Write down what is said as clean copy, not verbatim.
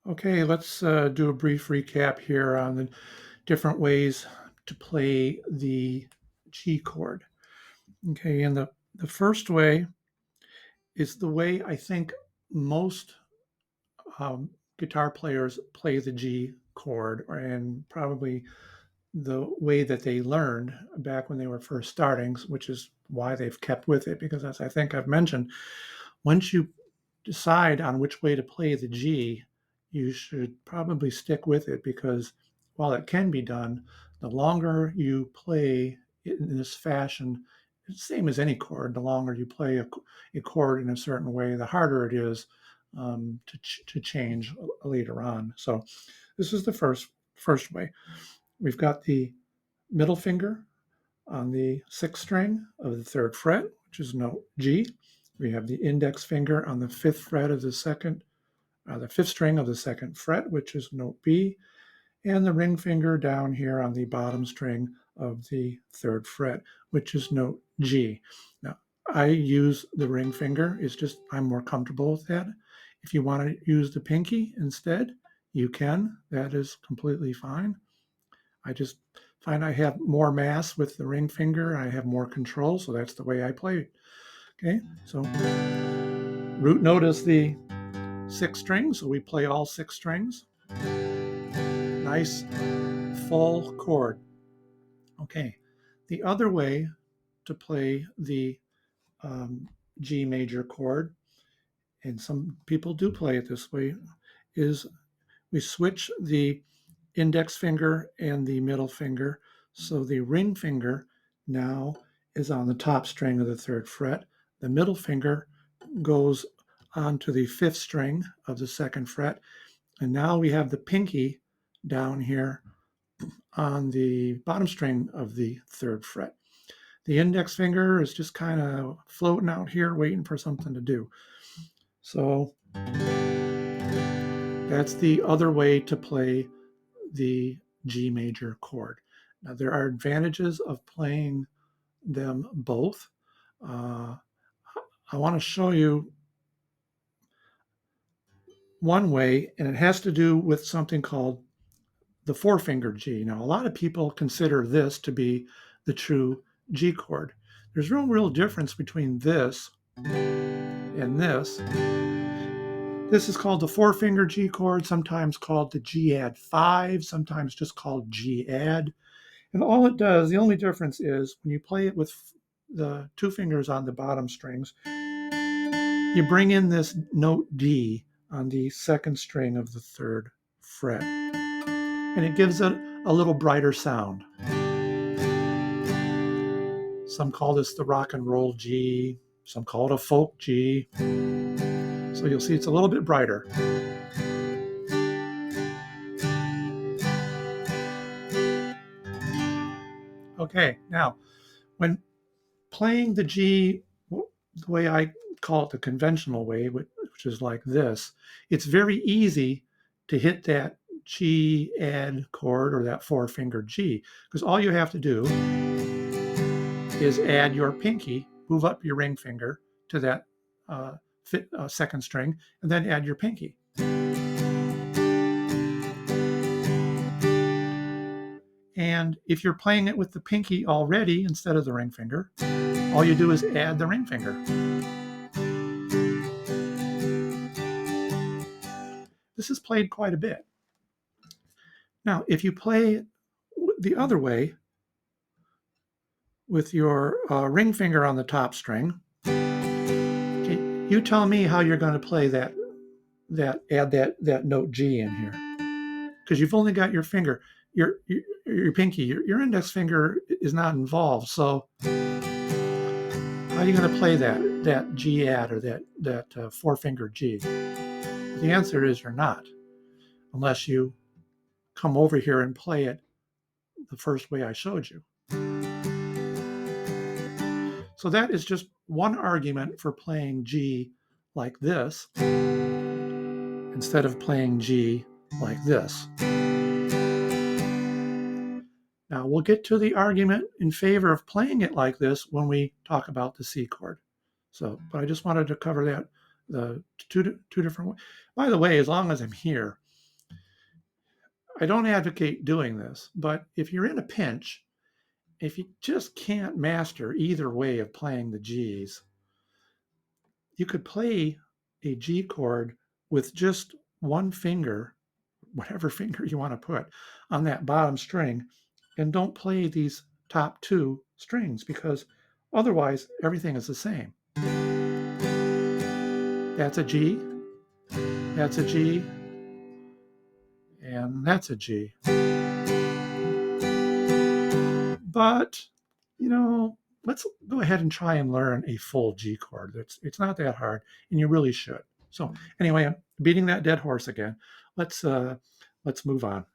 Okay, let's do a brief recap here on the different ways to play the G chord. Okay, and the first way is the way I think most um, guitar players play the G chord, and probably the way that they learned back when they were first starting, which is why they've kept with it. Because as I think I've mentioned, once you decide on which way to play the G, you should probably stick with it because while it can be done, the longer you play in this fashion, it's the same as any chord, the longer you play a chord in a certain way, the harder it is to change later on. So this is the first way. We've got the middle finger on the sixth string of the third fret, which is note G. We have the index finger on the fifth fret of the fifth string of the second fret, which is note B, and the ring finger down here on the bottom string of the third fret, which is note G. Now, I use the ring finger. It's just I'm more comfortable with that. If you want to use the pinky instead, you can. That is completely fine. I just find I have more mass with the ring finger. I have more control, so that's the way I play it. Okay, so root note is the sixth string, so we play all six strings. Nice full chord. Okay, the other way to play the G major chord, and some people do play it this way, is we switch the index finger and the middle finger. So the ring finger now is on the top string of the third fret. The middle finger goes onto the fifth string of the second fret. And now we have the pinky down here on the bottom string of the third fret. The index finger is just kind of floating out here waiting for something to do. So that's the other way to play the G major chord. Now, there are advantages of playing them both. Uh, I want to show you one way, and it has to do with something called the four finger G. Now, a lot of people consider this to be the true G chord. There's no real difference between this and this. This is called the four finger G chord, sometimes called the G add 5, sometimes just called G add. And all it does, the only difference is when you play it with the two fingers on the bottom strings, you bring in this note D on the second string of the third fret. And it gives it a little brighter sound. Some call this the rock and roll G, some call it a folk G. So you'll see it's a little bit brighter. Okay, now when playing the G, the way I call it the conventional way, which is like this, it's very easy to hit that G add chord or that four finger G, because all you have to do is add your pinky, move up your ring finger to that second string, and then add your pinky. And if you're playing it with the pinky already instead of the ring finger, all you do is add the ring finger. This is played quite a bit. Now, if you play the other way with your ring finger on the top string, okay, you tell me how you're going to play that note G in here, because you've only got your finger, your pinky, your index finger is not involved. So how are you going to play that G add or that four finger G? The answer is you're not, unless you come over here and play it the first way I showed you. So that is just one argument for playing G like this instead of playing G like this. Now we'll get to the argument in favor of playing it like this when we talk about the C chord. So, but I just wanted to cover that the two different ways. By the way, as long as I'm here, I don't advocate doing this, but if you're in a pinch, if you just can't master either way of playing the Gs, you could play a G chord with just one finger, whatever finger you want to put on that bottom string, and don't play these top two strings because otherwise everything is the same. That's a G, that's a G, and that's a G. But, let's go ahead and try and learn a full G chord. It's not that hard, and you really should. So anyway, I'm beating that dead horse again. Let's move on.